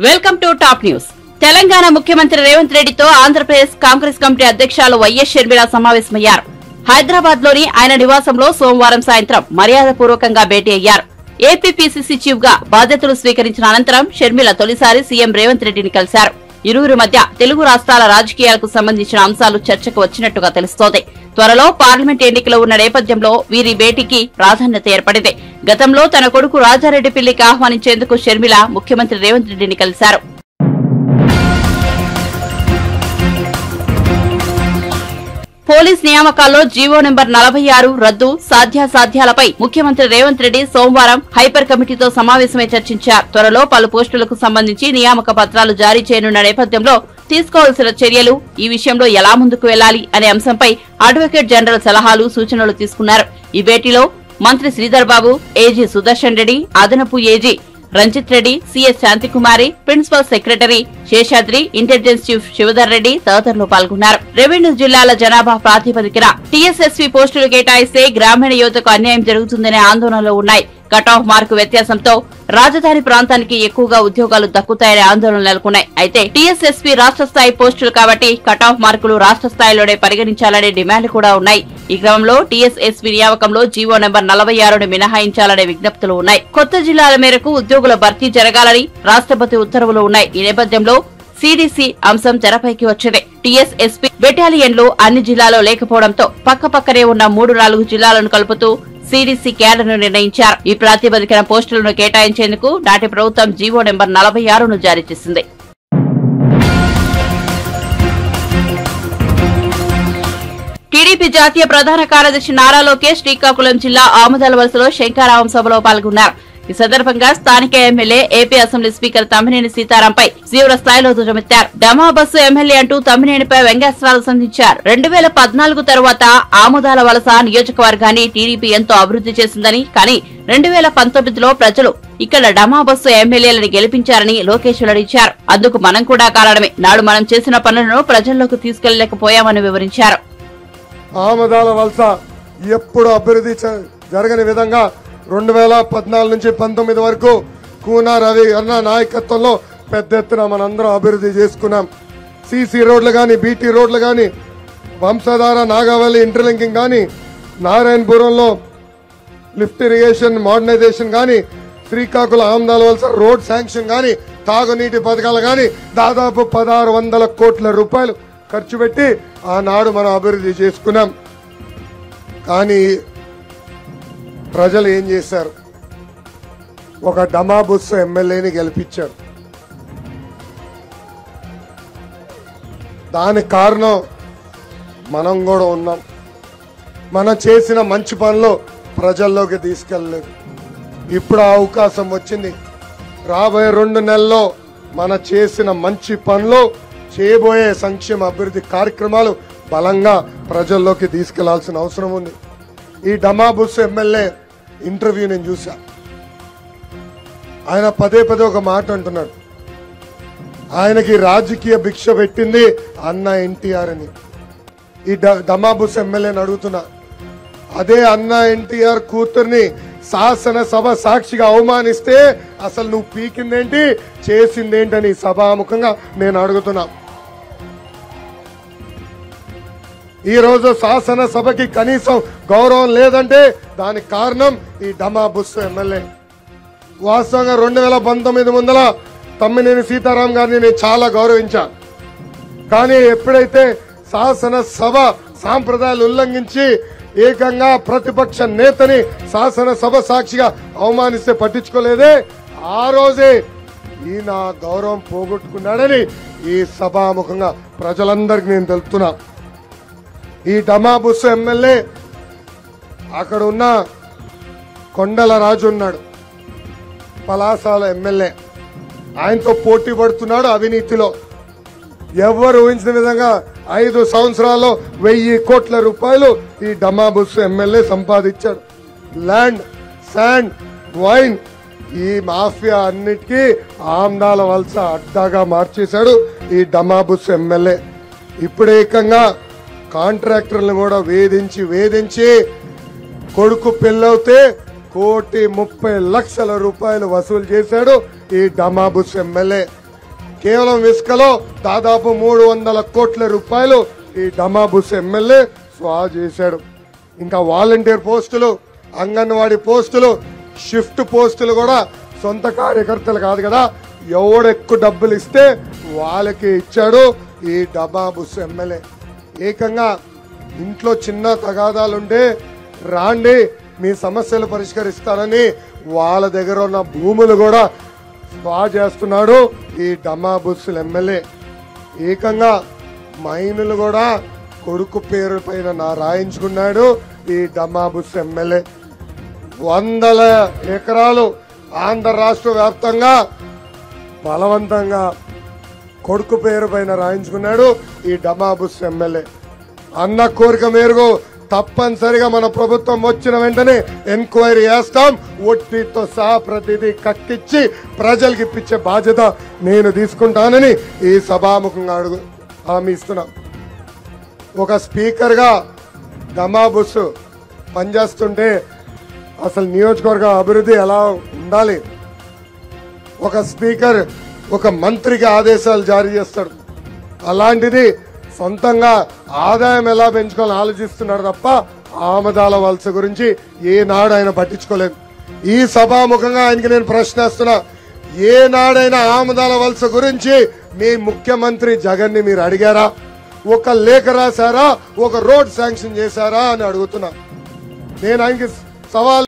Welcome to top news. Telangana ముఖ్యమంత్రి రేవంత్ రెడ్డితో Andhra Pradesh Congress committee అధ్యక్షులు వైఎస్ షర్మిల సమావేశమయ్యారు. హైదరాబాద్ లోని ఆయన నివాసంలో సోమవారం సాయంత్రం మర్యాదపూర్వకంగా భేటీ అయ్యారు. ఏపీపీసీసీ చీఫ్ గా బాధ్యతలు స్వీకరించిన అనంతరం షర్మిల తొలిసారి సీఎం రేవంత్ రెడ్డిని కలిశారు. ఇరువురి మధ్య తెలుగు రాష్ట్రాల రాజకీయాలకు సంబంధించిన అంశాలు చర్చకు వచ్చినట్టుగా తెలుస్తోంది. త్వరలో పార్లమెంట్ ఎన్నికలు ఉన్న నేపథ్యంలో వీరి భేటీకి ప్రాధాన్యత ఏర్పడింది. గతంలో తన కొడుకు రాజారెడ్డి పెళ్లికి ఆహ్వానించేందుకు షర్మిల ముఖ్యమంత్రి రేవంత్ రెడ్డిని కలిశారు. పోలీస్ నియామకాల్లో జీవో నెంబర్ 46 రద్దు సాధ్యాసాధ్యాలపై ముఖ్యమంత్రి రేవంత్ రెడ్డి సోమవారం హైపర్ కమిటీతో సమావేశమై చర్చించారు. త్వరలో పలు పోస్టులకు సంబంధించి నియామక పత్రాలు జారీ చేయనున్న నేపథ్యంలో తీసుకోవాల్సిన చర్యలు, ఈ విషయంలో ఎలా ముందుకు వెళ్లాలి అనే అంశంపై అడ్వకేట్ జనరల్ సలహాలు, సూచనలు తీసుకున్నారు. ఈ భేటీలో మంత్రి శ్రీధర్ బాబు, ఏజీ సుదర్శన్ రెడ్డి, అదనపు AG Ranjith Reddy, CS Shanthi Kumari, principal secretary Seshadri, intelligence chief Shivadhar Reddy తదితరులు పాల్గొన్నారు. రెవెన్యూ జిల్లాల జనాభా ప్రాతిపదికన టీఎస్ఎస్పీ పోస్టులు కేటాయిస్తే గ్రామీణ యువతకు అన్యాయం జరుగుతుందనే ఆందోళనలు ఉన్నాయి. కట్ ఆఫ్ మార్కు వ్యత్యాసంతో రాజధాని ప్రాంతానికి ఎక్కువగా ఉద్యోగాలు దక్కుతాయనే ఆందోళనలు నెలకొన్నాయి. అయితే టీఎస్ఎస్పీ రాష్ట్ర స్థాయి పోస్టులు కాబట్టి కట్ ఆఫ్ మార్కులు రాష్ట్ర స్థాయిలోనే పరిగణించాలనే డిమాండ్లు కూడా ఉన్నాయి. ఈ క్రమంలో టీఎస్ఎస్పీ నియామకంలో జీవో నెంబర్ 46ను మినహాయించాలనే విజ్ఞప్తులు ఉన్నాయి. కొత్త జిల్లాల మేరకు ఉద్యోగుల భర్తీ జరగాలని రాష్ట్రపతి ఉత్తర్వులు ఉన్నాయి. ఈ నేపథ్యంలో సీడీసీ అంశం తెరపైకి వచ్చింది. టీఎస్ఎస్పీ బెటాలియన్లు అన్ని జిల్లాలో లేకపోవడంతో పక్కపక్కనే ఉన్న 3-4 జిల్లాలను కలుపుతూ సీడీసీ క్యాడర్ను నిర్ణయించారు. ఈ ప్రాతిపదికన పోస్టులను కేటాయించేందుకు నాటి ప్రభుత్వం జీవో నెంబర్ 46ను జారీ చేసింది. టీడీపీ జాతీయ ప్రధాన కార్యదర్శి నారా లోకేష్ శ్రీకాకుళం జిల్లా ఆముదాలవలసలో శంఖారావం సభలో పాల్గొన్నారు. ఈ సందర్భంగా స్థానిక MLA, AP assembly speaker Tammineni సీతారాంపై తీవ్ర స్థాయిలో ధ్వజమెత్తారు. డమా బస్సు ఎమ్మెల్యే అంటూ తమ్మినేనిపై వ్యంగ్యాస్త్రాలు సంధించారు. 2014 తరువాత ఆముదాల వలస నియోజకవర్గాన్ని టీడీపీ ఎంతో అభివృద్ధి చేసిందని, కానీ 2019లో ప్రజలు ఇక్కడ డమా బస్సు ఎమ్మెల్యేలను గెలిపించారని లోకేష్ వెల్లడించారు. అందుకు మనం కూడా కారణమే. నాడు మనం చేసిన పనులను ప్రజల్లోకి తీసుకెళ్లలేకపోయామని వివరించారు. ఆముదాల వలస ఎప్పుడు అభివృద్ధి జరగని విధంగా 2014 నుంచి 19 వరకు కూనా రవి అన్న నాయకత్వంలో పెద్ద ఎత్తున మనందరం అభివృద్ధి చేసుకున్నాం. సీసీ రోడ్లు కానీ, బీటీ రోడ్లు కానీ, వంశధార నాగావళి ఇంటర్లింకింగ్ కానీ, నారాయణపురంలో లిఫ్ట్ ఇరిగేషన్ మోడర్నైజేషన్ కానీ, శ్రీకాకుళం ఆముదాల వలస రోడ్ శాంక్షన్ కానీ, తాగునీటి పథకాలు కానీ దాదాపు 1600 కోట్ల రూపాయలు ఖర్చు పెట్టి ఆనాడు మనం అభివృద్ధి చేసుకున్నాం. కానీ ప్రజలు ఏం చేశారు? ఒక డమా బస్సు ఎమ్మెల్యేని గెలిపించారు. దానికి కారణం మనం కూడా ఉన్నాం. మనం చేసిన మంచి పనులు ప్రజల్లోకి తీసుకెళ్ళలేదు. ఇప్పుడు ఆ అవకాశం వచ్చింది. రాబోయే 2 నెలల్లో మన చేసిన మంచి పనులు, చేయబోయే సంక్షేమ అభివృద్ధి కార్యక్రమాలు బలంగా ప్రజల్లోకి తీసుకెళ్లాల్సిన అవసరం ఉంది. ఈ డమా బస్సు ఎమ్మెల్యే ఇంటర్వ్యూ నేను చూసా. ఆయన పదే ఒక మాట అంటున్నాడు. ఆయనకి రాజకీయ భిక్ష పెట్టింది అన్న ఎన్టీఆర్ అని. ఈ డమా బస్సు ఎమ్మెల్యేని అడుగుతున్నా, అదే అన్న ఎన్టీఆర్ కూతుర్ని శాసనసభ సాక్షిగా అవమానిస్తే అసలు నువ్వు పీకిందేంటి, చేసిందేంటని సభాముఖంగా నేను అడుగుతున్నా. ఈ రోజు శాసనసభకి కనీసం గౌరవం లేదంటే దానికి కారణం ఈ డమా బస్సు ఎమ్మెల్యే. వాస్తవంగా 2019 ముందల తమ్మినేని సీతారాం గారిని నేను చాలా గౌరవించా. కానీ ఎప్పుడైతే శాసనసభ సాంప్రదాయాలు ఉల్లంఘించి ఏకంగా ప్రతిపక్ష నేతని శాసనసభ సాక్షిగా అవమానిస్తే పట్టించుకోలేదే, ఆ రోజే ఈయన గౌరవం పోగొట్టుకున్నాడని ఈ సభాముఖంగా ప్రజలందరికీ నేను తెలుపుతున్నా. ఈ డమా బస్సు ఎమ్మెల్యే అక్కడ ఉన్న కొండల రాజు ఉన్నాడు, పలాసాల ఎమ్మెల్యే. ఆయనతో పోటీ పడుతున్నాడు అవినీతిలో. ఎవరు ఊహించిన విధంగా 5 సంవత్సరాల్లో 1000 కోట్ల రూపాయలు ఈ డమా బస్సు ఎమ్మెల్యే సంపాదించాడు. ల్యాండ్, శాండ్, వైన్, ఈ మాఫియా అన్నిటికీ ఆముదాల వలస అడ్డాగా మార్చేశాడు ఈ డమా బస్సు ఎమ్మెల్యే. ఇప్పుడు ఏకంగా కాంట్రాక్టర్లను కూడా వేధించి కొడుకు పెళ్ళవుతే ₹1,30,00,000 వసూలు చేశాడు ఈ డమా బస్సు ఎమ్మెల్యే. కేవలం ఇసుకలో దాదాపు 300 కోట్ల రూపాయలు ఈ డమాబుస్ ఎమ్మెల్యే స్వా చేశాడు. ఇంకా వాలంటీర్ పోస్టులు, అంగన్వాడీ పోస్టులు, షిఫ్ట్ పోస్టులు కూడా సొంత కార్యకర్తలు కాదు కదా, ఎవడు ఎక్కువ డబ్బులు ఇస్తే వాళ్ళకి ఇచ్చాడు ఈ డమాబుస్ ఎమ్మెల్యే. ఏకంగా ఇంట్లో చిన్న తగాదాలుంటే రాండి మీ సమస్యలు పరిష్కరిస్తానని వాళ్ళ దగ్గర ఉన్న భూములు కూడా స్వా చేస్తున్నాడు ఈ డమాబుస్ ఎమ్మెల్యే. ఏకంగా మైనులు కూడా కొడుకు పేరు పైన రాయించుకున్నాడు ఈ డమాబుస్ ఎమ్మెల్యే. 100 ఎకరాలు ఆంధ్ర రాష్ట్ర వ్యాప్తంగా బలవంతంగా కొడుకు పేరు పైన రాయించుకున్నాడు ఈ డమాబుస్ ఎమ్మెల్యే. అన్న కోరిక మేరకు తప్పనిసరిగా మన ప్రభుత్వం వచ్చిన వెంటనే ఎంక్వైరీ చేస్తాం, వడ్డీతో సహా ప్రతిదీ కక్కిచ్చి ప్రజలకు ఇప్పించే బాధ్యత నేను తీసుకుంటానని ఈ సభాముఖంగా హామీ ఇస్తున్నా. ఒక స్పీకర్గా డమాబుస్ పనిచేస్తుంటే అసలు నియోజకవర్గ అభివృద్ధి ఎలా ఉండాలి, ఒక స్పీకర్ ఒక మంత్రికి ఆదేశాలు జారీ చేస్తాడు, అలాంటిది సొంతంగా ఆదాయం ఎలా పెంచుకోవాలని ఆలోచిస్తున్నాడు తప్ప ఆమదాల వలస గురించి ఏనాడు ఆయన పట్టించుకోలేదు. ఈ సభాముఖంగా ఆయనకి నేను ప్రశ్నిస్తున్నా, ఏనాడైనా ఆమదాల వలస గురించి మీ ముఖ్యమంత్రి జగన్ ని మీరు అడిగారా? ఒక లేఖ రాశారా? ఒక రోడ్ శాంక్షన్ చేశారా అని అడుగుతున్నా. నేను ఆయనకి సవాల్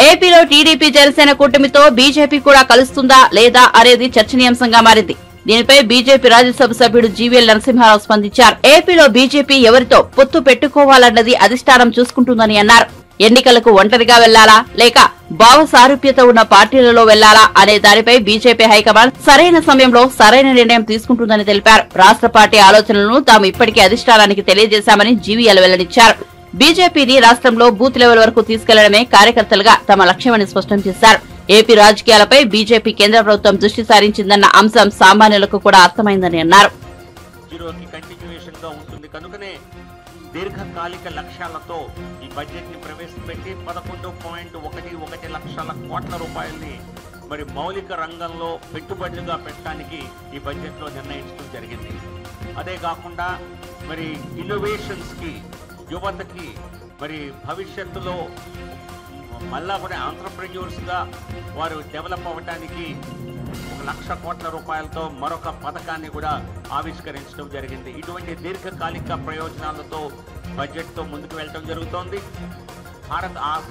ఏపీలో టీడీపీ జనసేన కూటమితో బీజేపీ కూడా కలుస్తుందా లేదా అనేది చర్చనీయాంశంగా మారింది. దీనిపై బీజేపీ రాజ్యసభ సభ్యుడు జీవీఎల్ నరసింహారావు స్పందించారు. ఏపీలో బీజేపీ ఎవరితో పొత్తు పెట్టుకోవాలన్నది అధిష్టానం చూసుకుంటుందని అన్నారు. ఎన్నికలకు ఒంటరిగా వెళ్లాలా లేక భావ సారూప్యత ఉన్న పార్టీలలో వెళ్లాలా అనే దానిపై బీజేపీ హైకమాండ్ సరైన సమయంలో సరైన నిర్ణయం తీసుకుంటుందని తెలిపారు. రాష్ట్ర పార్టీ ఆలోచనలను తాము ఇప్పటికే అధిష్టానానికి తెలియజేశామని జీవీఎల్ వెల్లడించారు. బీజేపీని రాష్ట్రంలో బూత్ లెవెల్ వరకు తీసుకెళ్లడమే కార్యకర్తలుగా తమ లక్ష్యమని స్పష్టం చేశారు. ఏపీ రాజకీయాలపై బీజేపీ కేంద్ర ప్రభుత్వం దృష్టి సారించిందన్న అంశం సామాన్యులకు కూడా అర్థమైందని అన్నారు. దీర్ఘకాలిక లక్ష్యాలతో ఈ బడ్జెట్ ని ప్రవేశపెట్టి 11.11 లక్షల కోట్ల రూపాయల్ని మరి మౌలిక రంగంలో పెట్టుబడులుగా పెట్టడానికి ఈ బడ్జెట్ లో నిర్ణయించడం జరిగింది. అదే కాకుండా మరి ఇన్నోవేషన్స్ కి, యువతకి మరి భవిష్యత్తులో మళ్ళా కూడా ఆంటర్‌ప్రెన్యూర్స్ గా వారు డెవలప్ అవ్వడానికి 1 లక్ష కోట్ల రూపాయలతో మరొక పథకాన్ని కూడా ఆవిష్కరించడం జరిగింది. ఇటువంటి దీర్ఘకాలిక ప్రయోజనాలతో బడ్జెట్ తో ముందుకు వెళ్ళడం జరుగుతోంది.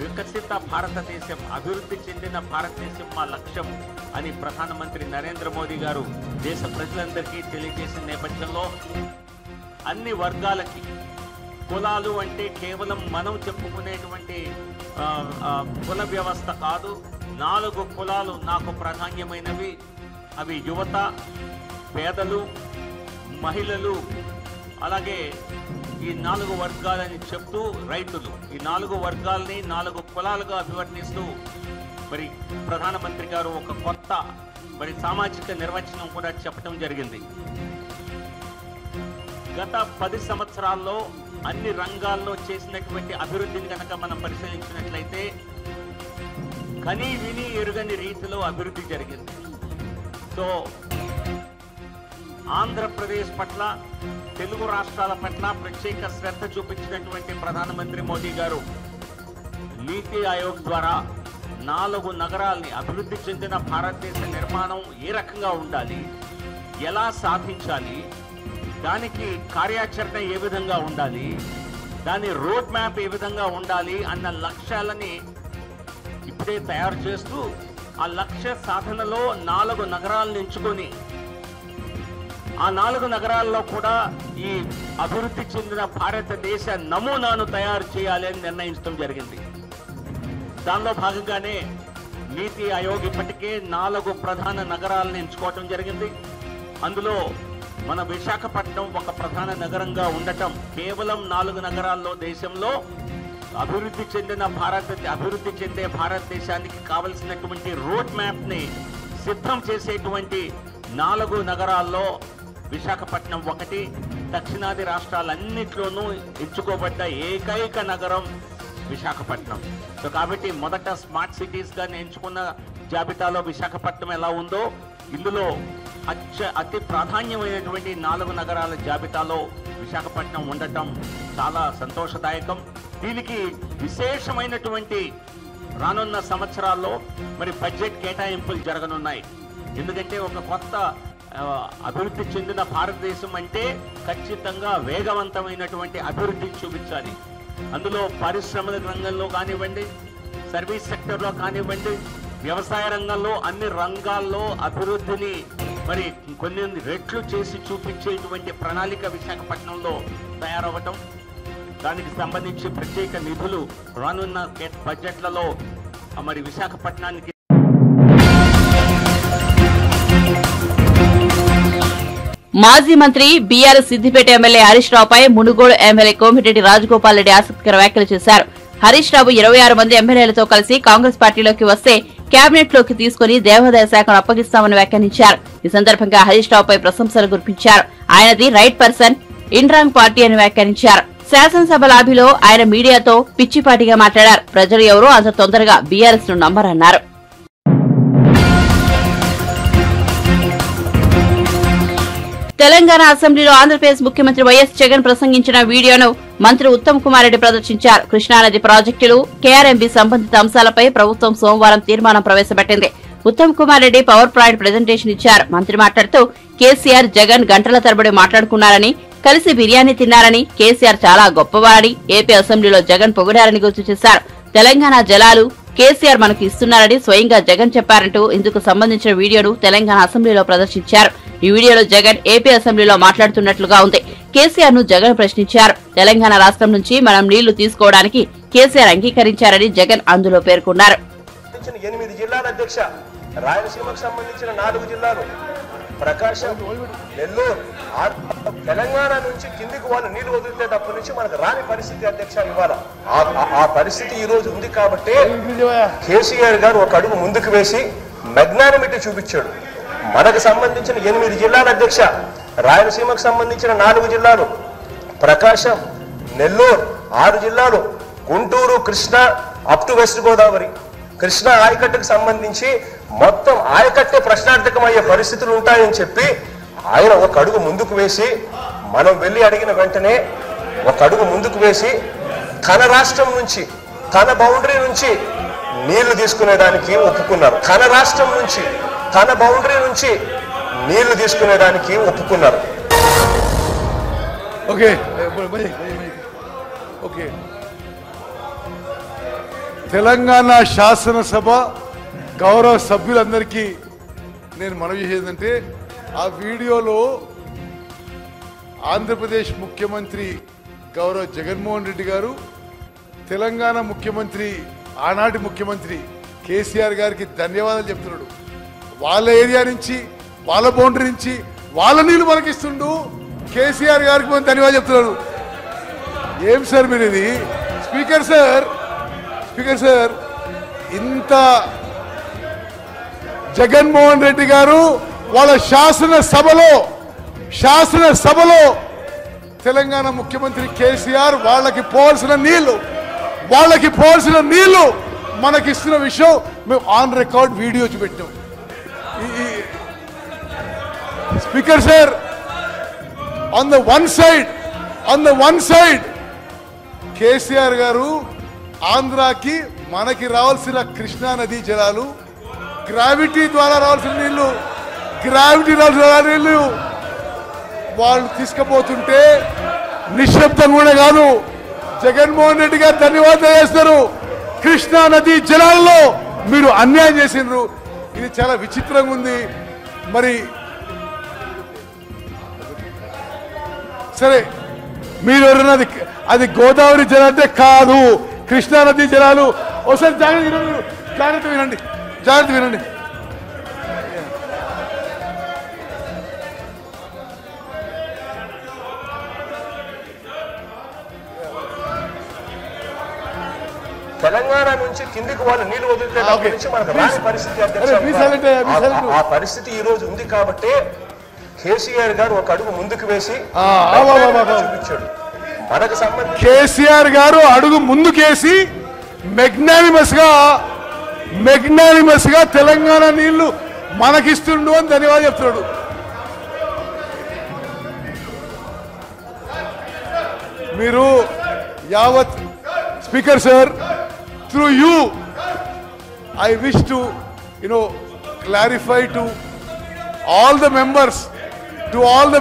వికసిత భారతదేశం, అభివృద్ధి చెందిన భారతదేశం మా లక్ష్యం అని ప్రధానమంత్రి నరేంద్ర మోదీ గారు దేశ ప్రజలందరికీ తెలియజేసిన నేపథ్యంలో అన్ని వర్గాలకి, కులాలు అంటే కేవలం మనం చెప్పుకునేటువంటి కుల వ్యవస్థ కాదు, 4 కులాలు నాకు ప్రాధాన్యమైనవి. అవి యువత, పేదలు, మహిళలు, అలాగే ఈ 4 వర్గాలని చెప్తూ రైతులు, ఈ 4 వర్గాలని 4 కులాలుగా అభివర్ణిస్తూ మరి ప్రధానమంత్రి గారు ఒక కొత్త మరి సామాజిక నిర్వచనం కూడా చెప్పడం జరిగింది. గత 10 సంవత్సరాల్లో అన్ని రంగాల్లో చేసినటువంటి అభివృద్ధిని కనుక మనం పరిశీలించినట్లయితే కని విని ఎరుగని రీతిలో అభివృద్ధి జరిగింది. సో ఆంధ్రప్రదేశ్ పట్ల, తెలుగు రాష్ట్రాల పట్ల ప్రత్యేక శ్రద్ధ చూపించినటువంటి ప్రధానమంత్రి మోదీ గారు నీతి ఆయోగ్ ద్వారా 4 నగరాల్ని, అభివృద్ధి చెందిన భారతదేశ నిర్మాణం ఏ రకంగా ఉండాలి, ఎలా సాధించాలి, దానికి కార్యాచరణ ఏ విధంగా ఉండాలి, దాని రోడ్ మ్యాప్ ఏ విధంగా ఉండాలి అన్న లక్ష్యాలని ఇప్పుడే తయారు చేస్తూ ఆ లక్ష్య సాధనలో 4 నగరాలను ఎంచుకొని ఆ 4 నగరాల్లో కూడా ఈ అభివృద్ధి చెందిన భారతదేశ నమూనాను తయారు చేయాలి అని నిర్ణయించడం జరిగింది. దానిలో భాగంగానే నీతి ఆయోగ్ ఇప్పటికే 4 ప్రధాన నగరాలను ఎంచుకోవటం జరిగింది. అందులో మన విశాఖపట్నం ఒక ప్రధాన నగరంగా ఉండటం, కేవలం 4 నగరాల్లో దేశంలో అభివృద్ధి చెందే భారతదేశానికి కావలసినటువంటి రోడ్ మ్యాప్ ని సిద్ధం చేసేటువంటి 4 నగరాల్లో విశాఖపట్నం ఒకటి. దక్షిణాది రాష్ట్రాలన్నింటిలోనూ ఎంచుకోబడ్డ ఏకైక నగరం విశాఖపట్నం. సో కాబట్టి మొదట స్మార్ట్ సిటీస్గా ఎంచుకున్న జాబితాలో విశాఖపట్నం ఎలా ఉందో ఇందులో అతి ప్రాధాన్యమైనటువంటి 4 నగరాల జాబితాలో విశాఖపట్నం ఉండటం చాలా సంతోషదాయకం. దీనికి విశేషమైనటువంటి రానున్న సంవత్సరాల్లో మరి బడ్జెట్ కేటాయింపులు జరగనున్నాయి. ఎందుకంటే ఒక కొత్త అభివృద్ధి చెందిన భారతదేశం అంటే ఖచ్చితంగా వేగవంతమైనటువంటి అభివృద్ధిని చూపించాలి. అందులో పారిశ్రామిక రంగంలో కానివ్వండి, సర్వీస్ సెక్టర్లో కానివ్వండి, వ్యవసాయ రంగంలో అన్ని రంగాల్లో అభివృద్ధిని మరి కొన్ని రెట్లు చేసి చూపించేటువంటి ప్రణాళిక విశాఖపట్నంలో తయారవ్వటం, దానికి సంబంధించి ప్రత్యేక నిధులు రానున్న బడ్జెట్లలో మరి విశాఖపట్నానికి. మాజీ మంత్రి బీఆర్ఎస్ సిద్దిపేట ఎమ్మెల్యే హరీష్ రావుపై మునుగోడు ఎమ్మెల్యే కోమిటిరెడ్డి రాజగోపాల్ రెడ్డి ఆసక్తికర వ్యాఖ్యలు చేశారు. హరీష్ రావు 26 మంది ఎమ్మెల్యేలతో కలిసి కాంగ్రెస్ పార్టీలోకి వస్తే కేబినెట్ లోకి తీసుకుని దేవాదాయ శాఖను అప్పగిస్తామని వ్యాఖ్యానించారు. ఈ సందర్భంగా హరీష్ రావుపై ప్రశంసలు కురిపించారు. ఆయనది రైట్ పర్సన్, ఇండ్రాంగ్ పార్టీ అని వ్యాఖ్యానించారు. శాసనసభ లాబీలో ఆయన మీడియాతో పిచ్చిపాటిగా మాట్లాడారు. ప్రజలు ఎవరూ అంత తొందరగా బీఆర్ఎస్ ను నమ్మరన్నారు. తెలంగాణ అసెంబ్లీలో ఆంధ్రప్రదేశ్ ముఖ్యమంత్రి వైఎస్ జగన్ ప్రసంగించిన వీడియోను మంత్రి ఉత్తమ్ కుమార్ రెడ్డి ప్రదర్శించారు. కృష్ణానది ప్రాజెక్టులు, కేఆర్ఎంబీ సంబంధిత అంశాలపై ప్రభుత్వం సోమవారం తీర్మానం ప్రవేశపెట్టింది. Uttam Kumar Reddy power point presentation ఇచ్చారు. మంత్రి మాట్లాడుతూ కేసీఆర్, జగన్ గంటల తరబడి మాట్లాడుకున్నారని, కలిసి బిర్యానీ తిన్నారని, కేసీఆర్ చాలా గొప్పవారని, ఏపీ అసెంబ్లీలో జగన్ పొగిడారని గుర్తు చేశారు. తెలంగాణ జలాలు కేసీఆర్ మనకు ఇస్తున్నారని స్వయంగా జగన్ చెప్పారంటూ ఇందుకు సంబంధించిన వీడియోను తెలంగాణ అసెంబ్లీలో ప్రదర్శించారు. ఈ వీడియోలో జగన్ ఏపీ అసెంబ్లీలో మాట్లాడుతున్నట్లుగా ఉంది. కేసీఆర్ ను జగన్ ప్రశ్నించారు. తెలంగాణ రాష్ట్రం నుంచి మనం నీళ్లు తీసుకోవడానికి కేసీఆర్ అంగీకరించారని జగన్ అందులో పేర్కొన్నారు. 8 జిల్లాల అధ్యక్ష, రాయలసీమకు సంబంధించిన 4 జిల్లాలు, ప్రకాశం, నెల్లూరు, తెలంగాణ నుంచి కిందికి వాళ్ళు నీళ్లు వదిలితేటప్పటి నుంచి మనకు రాని పరిస్థితి అధ్యక్ష ఇవాళ. ఆ పరిస్థితి ఈ రోజు ఉంది కాబట్టి కేసీఆర్ గారు ఒక అడుగు ముందుకు వేసి మెగ్నానిమిటీ చూపించాడు. మనకు సంబంధించిన 8 జిల్లాల అధ్యక్ష, రాయలసీమకు సంబంధించిన 4 జిల్లాలు, ప్రకాశం, నెల్లూరు 6 జిల్లాలు, Guntur, Krishna up to west Godavari, Krishna ఆయకట్టుకు సంబంధించి మొత్తం ఆయకట్టే ప్రశ్నార్థకమయ్యే పరిస్థితులు ఉంటాయని చెప్పి ఆయన ఒక అడుగు ముందుకు వేసి, మనం వెళ్ళి అడిగిన వెంటనే ఒక అడుగు ముందుకు వేసి తన రాష్ట్రం నుంచి, తన బౌండరీ నుంచి నీళ్లు తీసుకునేదానికి ఒప్పుకున్నారు. తన రాష్ట్రం నుంచి, తన బౌండరీ నుంచి నీళ్లు తీసుకునేదానికి ఒప్పుకున్నారు. తెలంగాణ శాసనసభ గౌరవ సభ్యులందరికీ నేను మనవి చేసేదంటే, ఆ వీడియోలో ఆంధ్రప్రదేశ్ ముఖ్యమంత్రి గౌరవ జగన్మోహన్ రెడ్డి గారు తెలంగాణ ముఖ్యమంత్రి, ఆనాటి ముఖ్యమంత్రి కేసీఆర్ గారికి ధన్యవాదాలు చెప్తున్నాడు. వాళ్ళ ఏరియా నుంచి, వాళ్ళ బౌండరీ నుంచి వాళ్ళ నీళ్లు మనకిస్తుండు. కేసీఆర్ గారికి మనం ధన్యవాదాలు చెప్తున్నాడు. ఏం సార్ మీరు ఇది? స్పీకర్ సార్, ఇంత జగన్మోహన్ రెడ్డి గారు వాళ్ళ శాసనసభలో తెలంగాణ ముఖ్యమంత్రి కేసీఆర్ వాళ్ళకి పోవాల్సిన నీళ్లు మనకిస్తున్న విషయం మేము ఆన్ రికార్డ్ వీడియో చూపెట్టాం. Speaker sir, on the one side KCR garu ఆంధ్రాకి మనకి రావాల్సిన కృష్ణా నదీ జలాలు, గ్రావిటీ ద్వారా రావాల్సిన నీళ్లు వాళ్ళు తీసుకుపోతుంటే నిశ్శబ్దం కూడా కాదు, జగన్మోహన్ రెడ్డి గారు ధన్యవాదాలు చేస్తారు. కృష్ణా నదీ జలాల్లో మీరు అన్యాయం చేసిండ్రు. ఇది చాలా విచిత్రంగా ఉంది. మరి సరే, మీరు ఎవరన్నా అది గోదావరి జలాలు అంటే కాదు, కృష్ణా నదీ జలాలు. ఒకసారి జాగ్రత్త వినండి. తెలంగాణ నుంచి కిందికి వాళ్ళు నీళ్లు వదిలితే మనకు రాని పరిస్థితి అధ్యక్ష. ఆ పరిస్థితి ఈ రోజు ఉంది కాబట్టి కేసీఆర్ గారు ఒక అడుగు ముందుకు వేసి చూపించాడు. మనకు సంబంధించి కేసీఆర్ గారు అడుగు ముందుకేసి మెగ్నానిమస్ గా తెలంగాణ నీళ్లు మనకిస్తుండు అని ధన్యవాదాలు చెప్తున్నాడు. మీరు యావత్ speaker sir, through you I wish to clarify to all the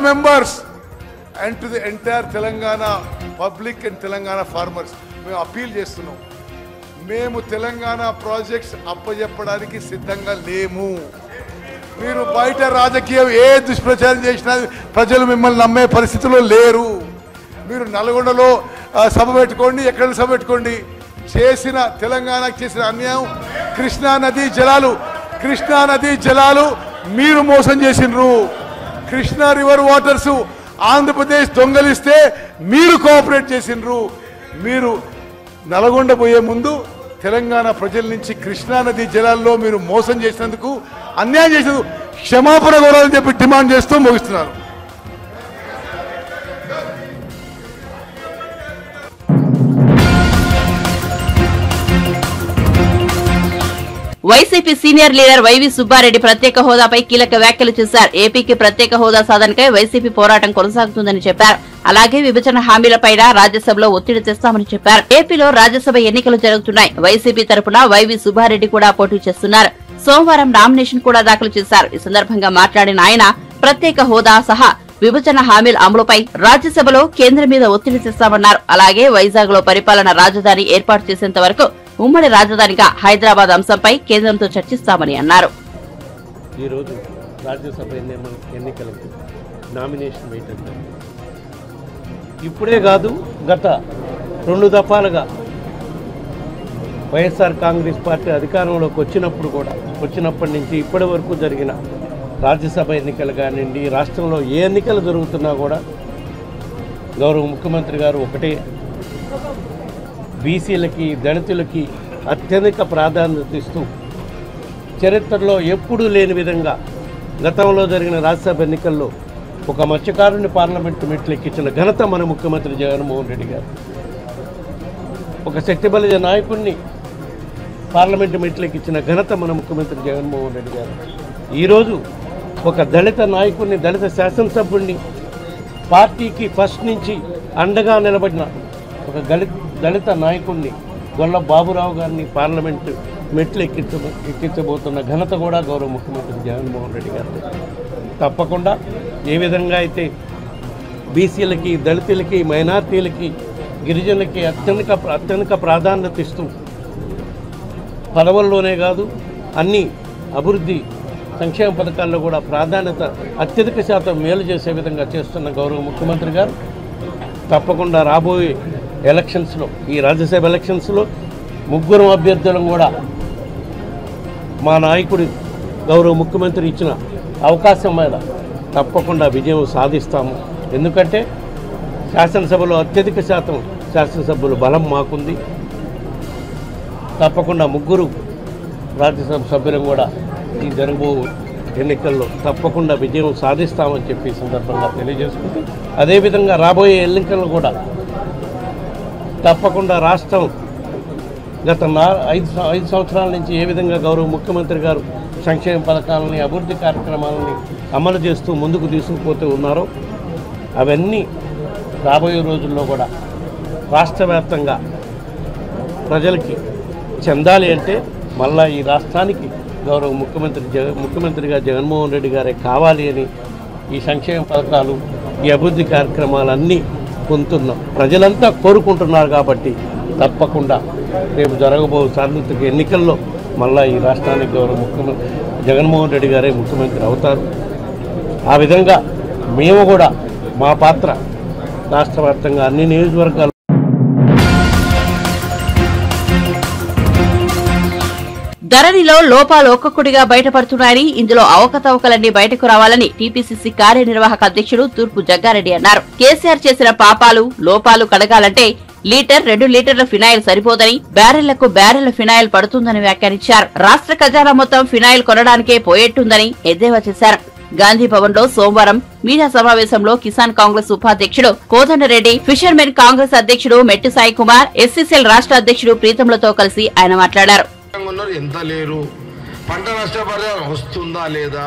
members and to the entire Telangana public and Telangana farmers. మేము అపీల్ చేస్తున్నాం, మేము తెలంగాణ ప్రాజెక్ట్స్ అప్పచెప్పడానికి సిద్ధంగా లేము. మీరు బయట రాజకీయం ఏ దుష్ప్రచారం చేసినా ప్రజలు మిమ్మల్ని నమ్మే పరిస్థితిలో లేరు. మీరు నల్గొండలో సభ పెట్టుకోండి, ఎక్కడ సభ పెట్టుకోండి, చేసిన తెలంగాణకు చేసిన అన్యాయం కృష్ణా నదీ జలాలు మీరు మోసం చేసినరు. కృష్ణా రివర్ వాటర్స్ ఆంధ్రప్రదేశ్ దొంగలిస్తే మీరు కోఆపరేట్ చేసినరు. మీరు నల్గొండ పోయే ముందు తెలంగాణ ప్రజల నుంచి కృష్ణా నదీ జలాల్లో మీరు మోసం చేసినందుకు, అన్యాయం చేసినందుకు క్షమాపణ కోరాలని చెప్పి డిమాండ్ చేస్తూ ముగిస్తున్నారు. YCP senior leader YV Subba Reddy ప్రత్యేక హోదాపై కీలక వ్యాఖ్యలు చేశారు. ఏపీకి ప్రత్యేక హోదా సాధనకై వైసీపీ పోరాటం కొనసాగుతుందని చెప్పారు. అలాగే విభజన హామీలపైన రాజ్యసభలో ఒత్తిడి తెస్తామని చెప్పారు. ఏపీలో రాజ్యసభ ఎన్నికలు జరుగుతున్నాయి. వైసీపీ తరపున వైవి సుబ్బారెడ్డి కూడా పోటీ చేస్తున్నారు. సోమవారం నామినేషన్ కూడా దాఖలు చేశారు. ఈ సందర్భంగా మాట్లాడిన ఆయన ప్రత్యేక హోదా సహా విభజన హామీల అమలుపై రాజ్యసభలో కేంద్రం మీద ఒత్తిడి తెస్తామన్నారు. అలాగే వైజాగ్ లో పరిపాలన రాజధాని ఏర్పాటు చేసేంత వరకు ఉమ్మడి రాజధానిగా హైదరాబాద్ అంశంపై కేంద్రంతో చర్చిస్తామని అన్నారు. ఈ రోజు రాజ్యసభ ఎన్నికలకు నామినేషన్ వేయటం ఇప్పుడే కాదు, గత 2 దఫాలుగా వైఎస్ఆర్ కాంగ్రెస్ పార్టీ అధికారంలోకి వచ్చినప్పటి నుంచి ఇప్పటి వరకు జరిగిన రాజ్యసభ ఎన్నికలు కానివ్వండి, రాష్ట్రంలో ఏ ఎన్నికలు జరుగుతున్నా కూడా గౌరవ ముఖ్యమంత్రి గారు ఒకటే, బీసీలకి దళితులకి అత్యధిక ప్రాధాన్యత ఇస్తూ చరిత్రలో ఎప్పుడూ లేని విధంగా గతంలో జరిగిన రాజ్యసభ ఎన్నికల్లో ఒక మత్స్యకారుని పార్లమెంటు మెట్లెక్కించిన ఘనత మన ముఖ్యమంత్రి జగన్మోహన్ రెడ్డి గారు. ఒక శక్తిబలిజ నాయకుడిని పార్లమెంటు మెట్లెక్కించిన ఘనత మన ముఖ్యమంత్రి జగన్మోహన్ రెడ్డి గారు. ఈరోజు ఒక దళిత నాయకుడిని, దళిత శాసనసభ్యుడిని, పార్టీకి ఫస్ట్ నుంచి అండగా నిలబడిన ఒక దళిత నాయకుడిని గొల్ల బాబురావు గారిని పార్లమెంటు మెట్లు ఎక్కించబోతున్న ఘనత కూడా గౌరవ ముఖ్యమంత్రి జగన్మోహన్ రెడ్డి గారు. తప్పకుండా ఏ విధంగా అయితే బీసీలకి, దళితులకి, మైనార్టీలకి, గిరిజనులకి అత్యధిక ప్రాధాన్యత ఇస్తూ పదవుల్లోనే కాదు అన్ని అభివృద్ధి సంక్షేమ పథకాల్లో కూడా ప్రాధాన్యత అత్యధిక శాతం మేలు చేసే విధంగా చేస్తున్న గౌరవ ముఖ్యమంత్రి గారు తప్పకుండా రాబోయే ఎలక్షన్స్లో, ఈ రాజ్యసభ ఎలక్షన్స్లో 3 అభ్యర్థులను కూడా మా నాయకుడి గౌరవ ముఖ్యమంత్రి ఇచ్చిన అవకాశం మీద తప్పకుండా విజయం సాధిస్తాము. ఎందుకంటే శాసనసభలో అత్యధిక శాతం శాసనసభ్యుల బలం మాకుంది. తప్పకుండా 3 రాజ్యసభ సభ్యులను కూడా ఈ జరగబో ఎన్నికల్లో తప్పకుండా విజయం సాధిస్తామని చెప్పి సందర్భంగా తెలియజేసుకుంటూ, అదేవిధంగా రాబోయే ఎన్నికల్లో కూడా తప్పకుండా రాష్ట్రం గత 5 సంవత్సరాల నుంచి ఏ విధంగా గౌరవ ముఖ్యమంత్రి గారు సంక్షేమ పథకాలని, అభివృద్ధి కార్యక్రమాలని అమలు చేస్తూ ముందుకు తీసుకుపోతూ ఉన్నారో అవన్నీ రాబోయే రోజుల్లో కూడా రాష్ట్ర వ్యాప్తంగా ప్రజలకి చెందాలి అంటే మళ్ళా ఈ రాష్ట్రానికి గౌరవ ముఖ్యమంత్రిగా జగన్మోహన్ రెడ్డి గారే కావాలి అని ఈ సంక్షేమ పథకాలు, ఈ అభివృద్ధి కార్యక్రమాలన్నీ పొందుతున్నాం ప్రజలంతా కోరుకుంటున్నారు. కాబట్టి తప్పకుండా రేపు జరగబో సార్వత్రిక ఎన్నికల్లో మళ్ళా ఈ రాష్ట్రానికి గౌరవ ముఖ్యమంత్రి జగన్మోహన్ రెడ్డి గారే ముఖ్యమంత్రి అవుతారు. ఆ విధంగా మేము కూడా మా పాత్ర రాష్ట్ర వ్యాప్తంగా అన్ని నియోజకవర్గాలు ధరణిలో లోపాలు ఒక్కొక్కటిగా బయటపడుతున్నాయని, ఇందులో అవకతవకలన్నీ బయటకు రావాలని టీపీసీసీ కార్యనిర్వాహక అధ్యక్షుడు తూర్పు జగ్గారెడ్డి అన్నారు. కేసీఆర్ చేసిన లోపాలు కడగాలంటే 2 లీటర్ల ఫినాయిల్ సరిపోదని, బ్యారెళ్ల ఫినాయిల్ పడుతుందని వ్యాఖ్యానించారు. రాష్ట్ర ఖజానా మొత్తం ఫినాయిల్ కొనడానికే పోయేట్టుందని ఎద్దేవా చేశారు. గాంధీ భవన్ లో సోమవారం మీడియా సమావేశంలో కిసాన్ కాంగ్రెస్ ఉపాధ్యక్షుడు కోదండరెడ్డి, ఫిషర్మెన్ కాంగ్రెస్ అధ్యక్షుడు మెట్టు సాయి కుమార్, ఎస్సీసీఎల్ రాష్ట్ర అధ్యక్షుడు ప్రీతంలతో కలిసి ఆయన మాట్లాడారు. ఎంత లేరు, పంట నష్టపరిహారం వస్తుందా లేదా,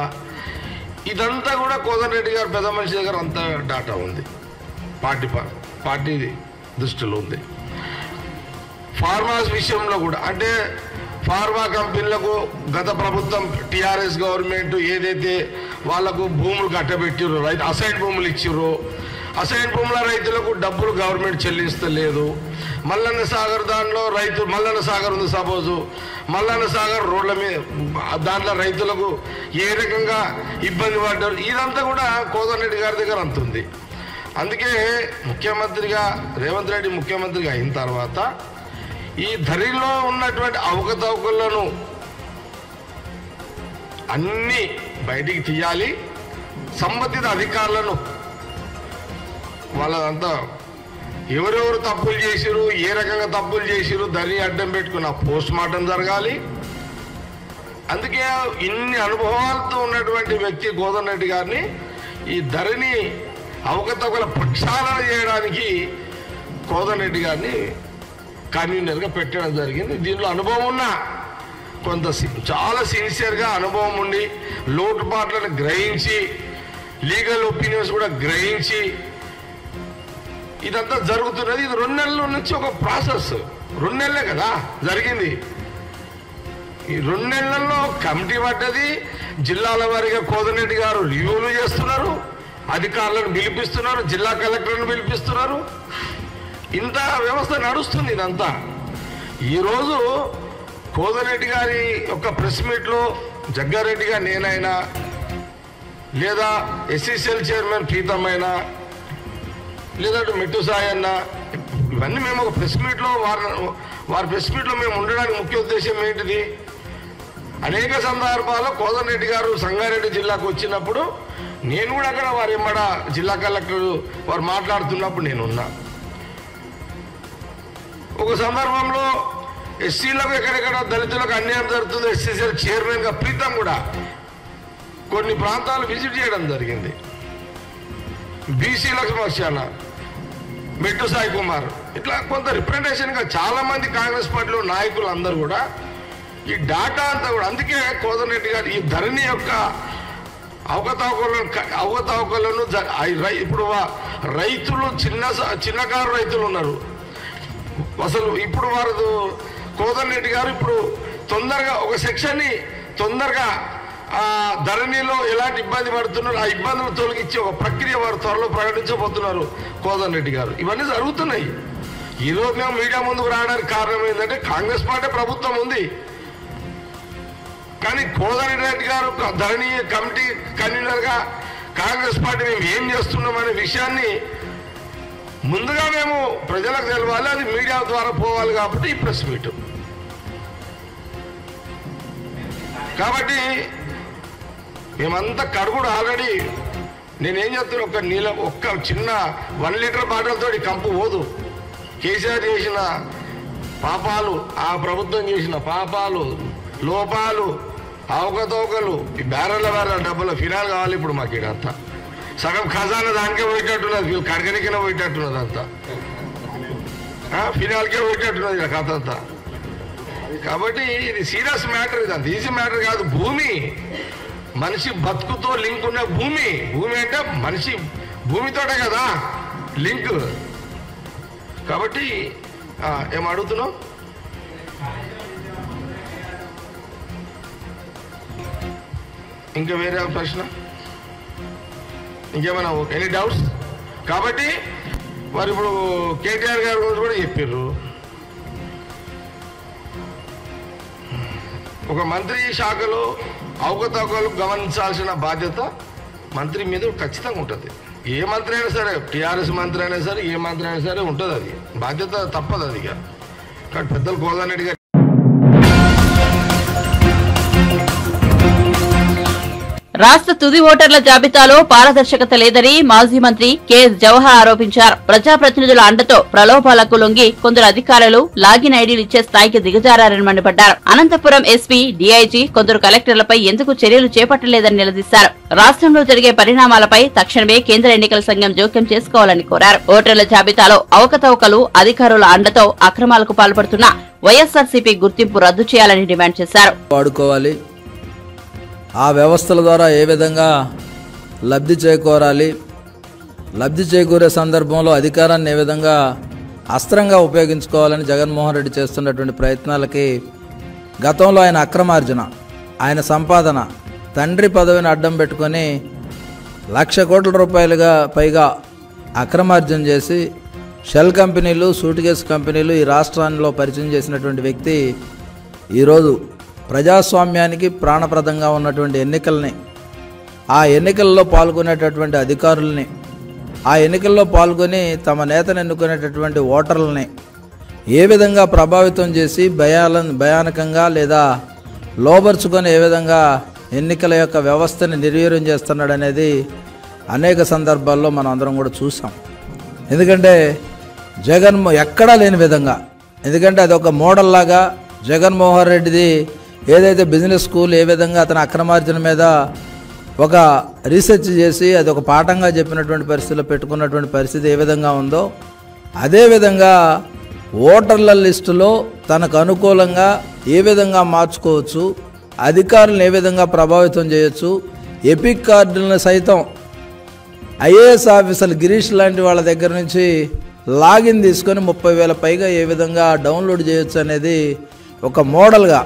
ఇదంతా కూడా కోదండరెడ్డి గారు పెద్ద మనిషి దగ్గర అంతా డాటా ఉంది, పార్టీ దృష్టిలో ఉంది. ఫార్మాస్ విషయంలో కూడా, అంటే ఫార్మా కంపెనీలకు గత ప్రభుత్వం టీఆర్ఎస్ గవర్నమెంట్ ఏదైతే వాళ్లకు భూములు కట్టబెట్టిర్రో, రైతు అసైన్ భూములు ఇచ్చిర్రో, అసైన్ భూముల రైతులకు డబ్బులు గవర్నమెంట్ చెల్లిస్తలేదు. మల్లన్న సాగర్ దాంట్లో మల్లన్న సాగర్ ఉంది, సపోజు మల్లన్న సాగర్ రోడ్ల మీద దాంట్లో రైతులకు ఏ రకంగా ఇబ్బంది పడ్డారు, ఇదంతా కూడా కోదండరెడ్డి గారి దగ్గర అంతుంది. అందుకే ముఖ్యమంత్రిగా రేవంత్ రెడ్డి ముఖ్యమంత్రిగా అయిన తర్వాత ఈ ధరలో ఉన్నటువంటి అవకతవకలను అన్ని బయటికి తీయాలి. సంబంధిత అధికారులను వాళ్ళంతా ఎవరెవరు తప్పులు చేసిరు, ఏ రకంగా తప్పులు చేసిరు, ధరని అడ్డం పెట్టుకున్న పోస్ట్ మార్టం జరగాలి. అందుకే ఇన్ని అనుభవాలతో ఉన్నటువంటి వ్యక్తి కోదండరెడ్డి గారిని ఈ ధరని అవకతవకల ప్రక్షాళన చేయడానికి కోదండరెడ్డి గారిని కన్వీనర్గా పెట్టడం జరిగింది. దీనిలో అనుభవం ఉన్న చాలా సిన్సియర్గా అనుభవం ఉండి లోటుపాట్లను గ్రహించి లీగల్ ఒపీనియన్స్ కూడా గ్రహించి ఇదంతా జరుగుతున్నది. ఇది 2 నెలల నుంచి ఒక ప్రాసెస్, 2 నెలలే కదా జరిగింది. ఈ 2 నెలల్లో కమిటీ పడ్డది, జిల్లాల వారీగా కోదండరెడ్డి గారు రివ్యూలు చేస్తున్నారు, అధికారులను పిలిపిస్తున్నారు, జిల్లా కలెక్టర్లను పిలిపిస్తున్నారు. ఇంత వ్యవస్థ నడుస్తుంది. ఇదంతా ఈరోజు కోదండరెడ్డి గారి యొక్క ప్రెస్ మీట్లో జగ్గారెడ్డిగా నేనైనా లేదా ఎస్సీసీఎల్ చైర్మన్ ప్రీతమైనా లేదా మెట్టు సాయి అన్న, ఇవన్నీ మేము ఒక ప్రెస్ మీట్లో వారి ప్రెస్ మీట్లో మేము ఉండడానికి ముఖ్య ఉద్దేశం ఏంటిది? అనేక సందర్భాల్లో కోదండరెడ్డి గారు సంగారెడ్డి జిల్లాకు వచ్చినప్పుడు నేను కూడా అక్కడ వారి ఎమ్మడ జిల్లా కలెక్టర్ వారు మాట్లాడుతున్నప్పుడు నేనున్నా. ఒక సందర్భంలో ఎస్సీలకు ఎక్కడెక్కడ దళితులకు అన్యాయం జరుగుతుంది, ఎస్సీసీఎల్ చైర్మన్గా ప్రీతం కూడా కొన్ని ప్రాంతాలు విజిట్ చేయడం జరిగింది. బీసీలకు పక్షాన మెట్టు సాయి కుమార్, ఇట్లా కొంత రిప్రజెంటేషన్గా చాలామంది కాంగ్రెస్ పార్టీలో నాయకులు అందరూ కూడా ఈ డాటా అంతా కూడా, అందుకే కోదండరెడ్డి గారు ఈ ధరణి యొక్క అవకతవకలను ఇప్పుడు రైతులు చిన్నకారు రైతులు ఉన్నారు. అసలు ఇప్పుడు వారు కోదండరెడ్డి గారు ఇప్పుడు తొందరగా ఒక సెక్షన్ని తొందరగా ధరణిలో ఎలాంటి ఇబ్బంది పడుతున్నారు, ఆ ఇబ్బందులు తొలగించే ఒక ప్రక్రియ వారు త్వరలో ప్రకటించబోతున్నారు కోదండరెడ్డి గారు. ఇవన్నీ జరుగుతున్నాయి. ఈరోజు మేము మీడియా ముందుకు రావడానికి కారణం ఏంటంటే కాంగ్రెస్ పార్టీ ప్రభుత్వం ఉంది, కానీ కోదండరెడ్డి గారు ధరణి కమిటీ కన్వీనర్గా కాంగ్రెస్ పార్టీ మేము ఏం చేస్తున్నామనే విషయాన్ని ముందుగా మేము ప్రజలకు తెలవాలి, అది మీడియా ద్వారా పోవాలి. కాబట్టి ఈ ప్రెస్ మీట్. కాబట్టి మేమంతా కడుగుడు ఆల్రెడీ నేనేం చెప్తున్నా, ఒక్క చిన్న 1 లీటర్ బాటిల్తో కంపు పోదు. కేసీఆర్ చేసిన పాపాలు, ఆ ప్రభుత్వం చేసిన పాపాలు, లోపాలు, అవకతవకలు, ఈ బ్యారెళ్ళ డబ్బుల ఫినాల్ కావాలి ఇప్పుడు మాకు. ఇదంతా సగం ఖజానా దానికే పోయేటట్టున్నది, వీళ్ళు కడగనికనే పోయేటట్టున్నది, అంతా ఫినాల్కే పోయేటట్టున్నది ఇలా కథ అంతా. కాబట్టి ఇది సీరియస్ మ్యాటర్, ఇది అంత ఈజీ మ్యాటర్ కాదు. భూమి మనిషి బతుకుతో లింక్ ఉన్న భూమి అంటే మనిషి భూమితోటే కదా లింక్. కాబట్టి ఏం అడుగుతున్నావు? ఇంకా వేరే ప్రశ్న, ఇంకేమైనా ఎనీ డౌట్స్? కాబట్టి వారు ఇప్పుడు కేటీఆర్ గారి గురించి కూడా చెప్పారు. ఒక మంత్రి శాఖలో అవకతవకలు గమనించాల్సిన బాధ్యత మంత్రి మీద ఖచ్చితంగా ఉంటుంది. ఏ మంత్రి అయినా సరే, టీఆర్ఎస్ మంత్రి అయినా సరే, ఏ మంత్రి అయినా సరే ఉంటుంది, అది బాధ్యత తప్పదు అది. కానీ పెద్దలు కోదండరెడ్డి గారు రాష్ట్ర తుది ఓటర్ల జాబితాలో పారదర్శకత లేదని మాజీ మంత్రి కెఎస్ జవహర్ ఆరోపించారు. ప్రజాప్రతినిధుల అండతో ప్రలోభాలకు లొంగి కొందరు అధికారులు లాగిన్ ఐడీలు ఇచ్చే స్థాయికి దిగజారని మండిపడ్డారు. అనంతపురం ఎస్పీ, డీఐజీ కొందరు కలెక్టర్లపై ఎందుకు చర్యలు చేపట్టలేదని నిలదీశారు. రాష్ట్రంలో జరిగే పరిణామాలపై తక్షణమే కేంద్ర ఎన్నికల సంఘం జోక్యం చేసుకోవాలని కోరారు. ఓటర్ల జాబితాలో అవకతవకలు, అధికారుల అండతో అక్రమాలకు పాల్పడుతున్న వైఎస్ఆర్సీపీ గుర్తింపు రద్దు చేయాలని డిమాండ్ చేశారు. ఆ వ్యవస్థల ద్వారా ఏ విధంగా లబ్ధి చేకూరాలి, లబ్ధి చేకూరే సందర్భంలో అధికారాన్ని ఏ విధంగా అస్త్రంగా ఉపయోగించుకోవాలని జగన్మోహన్ రెడ్డి చేస్తున్నటువంటి ప్రయత్నాలకి గతంలో ఆయన అక్రమార్జన, ఆయన సంపాదన, తండ్రి పదవిని అడ్డం పెట్టుకొని 1,00,000 కోట్ల రూపాయలుగా పైగా అక్రమార్జన చేసి షెల్ కంపెనీలు, సూట్ కేసు కంపెనీలు ఈ రాష్ట్రాల్లో పరిచయం చేసినటువంటి వ్యక్తి ఈరోజు ప్రజాస్వామ్యానికి ప్రాణప్రదంగా ఉన్నటువంటి ఎన్నికల్ని, ఆ ఎన్నికల్లో పాల్గొనేటటువంటి అధికారుల్ని, ఆ ఎన్నికల్లో పాల్గొని తమ నేతను ఎన్నుకునేటటువంటి ఓటర్లని ఏ విధంగా ప్రభావితం చేసి భయానకంగా లేదా లోబర్చుకొని ఏ విధంగా ఎన్నికల యొక్క వ్యవస్థని నిర్వీర్యం చేస్తున్నాడనేది అనేక సందర్భాల్లో మనం అందరం కూడా చూసాం. ఎందుకంటే ఎక్కడా లేని విధంగా, ఎందుకంటే అది ఒక మోడల్ లాగా జగన్మోహన్ రెడ్డిది ఏదైతే బిజినెస్ స్కూల్ ఏ విధంగా అతని అక్రమార్జన మీద ఒక రీసెర్చ్ చేసి అది ఒక పాఠంగా చెప్పినటువంటి పరిస్థితిలో పెట్టుకున్నటువంటి పరిస్థితి ఏ విధంగా ఉందో అదేవిధంగా ఓటర్ల లిస్టులో తనకు అనుకూలంగా ఏ విధంగా మార్చుకోవచ్చు, అధికారులను ఏ విధంగా ప్రభావితం చేయొచ్చు, ఎపిక్ కార్డులను సైతం ఐఏఎస్ ఆఫీసర్లు గిరీష్ లాంటి వాళ్ళ దగ్గర నుంచి లాగిన్ తీసుకొని 30,000 పైగా ఏ విధంగా డౌన్లోడ్ చేయొచ్చు అనేది ఒక మోడల్గా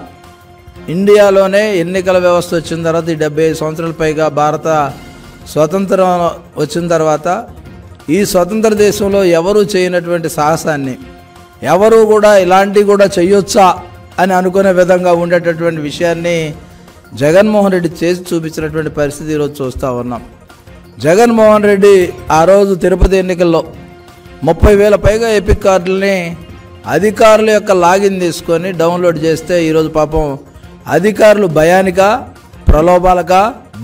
ఇండియాలోనే ఎన్నికల వ్యవస్థ వచ్చిన తర్వాత ఈ 75 సంవత్సరాల పైగా భారత స్వతంత్రం వచ్చిన తర్వాత ఈ స్వతంత్ర దేశంలో ఎవరూ చేయనటువంటి సాహసాన్ని, ఎవరు కూడా ఇలాంటివి కూడా చేయొచ్చా అని అనుకునే విధంగా ఉండేటటువంటి విషయాన్ని జగన్మోహన్ రెడ్డి చేసి చూపించినటువంటి పరిస్థితి ఈరోజు చూస్తూ ఉన్నాం. జగన్మోహన్ రెడ్డి ఆ రోజు తిరుపతి ఎన్నికల్లో 30,000 పైగా ఎపిక్ కార్డులని అధికారుల యొక్క లాగిన్ తీసుకొని డౌన్లోడ్ చేస్తే ఈరోజు పాపం అధికారులు భయానిక, ప్రలోభాలక,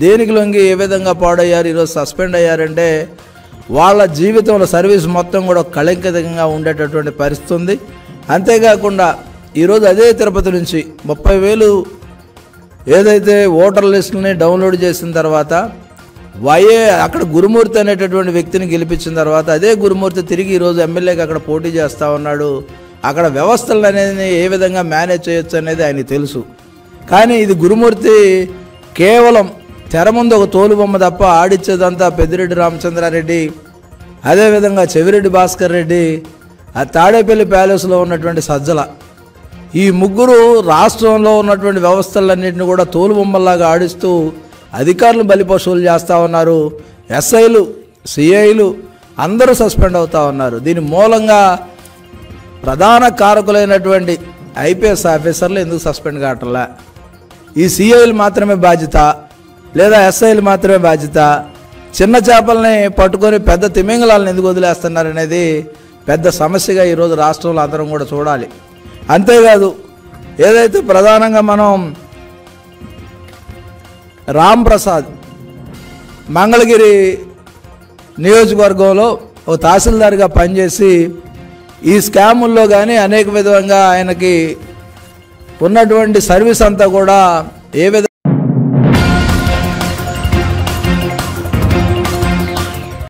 దేనికి లొంగి ఏ విధంగా పాడయ్యారు, ఈరోజు సస్పెండ్ అయ్యారంటే వాళ్ళ జీవితంలో సర్వీస్ మొత్తం కూడా కళంకితంగా ఉండేటటువంటి పరిస్థితి ఉంది. అంతేకాకుండా ఈరోజు అదే తిరుపతి నుంచి 30,000 ఏదైతే ఓటర్ లిస్టులని డౌన్లోడ్ చేసిన తర్వాత అక్కడ గురుమూర్తి అనేటటువంటి వ్యక్తిని గెలిపించిన తర్వాత అదే గురుమూర్తి తిరిగి ఈరోజు ఎమ్మెల్యేకి అక్కడ పోటీ చేస్తూ ఉన్నాడు. అక్కడ వ్యవస్థలు అనేది ఏ విధంగా మేనేజ్ చేయొచ్చు అనేది ఆయనకి తెలుసు. కానీ ఇది గురుమూర్తి కేవలం తెర ముందు ఒక తోలుబొమ్మ తప్ప ఆడిచ్చేదంతా పెద్దిరెడ్డి రామచంద్రారెడ్డి, అదేవిధంగా చెవిరెడ్డి భాస్కర్ రెడ్డి, ఆ తాడేపల్లి ప్యాలెస్లో ఉన్నటువంటి సజ్జల, ఈ ముగ్గురు రాష్ట్రంలో ఉన్నటువంటి వ్యవస్థలన్నింటినీ కూడా తోలుబొమ్మల్లాగా ఆడిస్తూ అధికారులు బలిపశువులు చేస్తూ ఉన్నారు. ఎస్ఐలు, సిఐలు అందరూ సస్పెండ్ అవుతూ ఉన్నారు. దీని మూలంగా ప్రధాన కారకులైనటువంటి ఐపీఎస్ ఆఫీసర్లు ఎందుకు సస్పెండ్ కావట్లా? ఈ సిఐలు మాత్రమే బాధ్యత లేదా ఎస్ఐలు మాత్రమే బాధ్యత? చిన్న చేపల్ని పట్టుకొని పెద్ద తిమింగలాలను ఎందుకు వదిలేస్తున్నారనేది పెద్ద సమస్యగా ఈరోజు రాష్ట్రంలో అందరం కూడా చూడాలి. అంతేకాదు, ఏదైతే ప్రధానంగా మనం రామ్ ప్రసాద్ మంగళగిరి నియోజకవర్గంలో ఓ తహసీల్దార్గా పనిచేసి ఈ స్కాముల్లో కానీ అనేక విధంగా ఆయనకి ఉన్నటువంటి సర్వీస్ అంతా కూడా ఏ విధంగా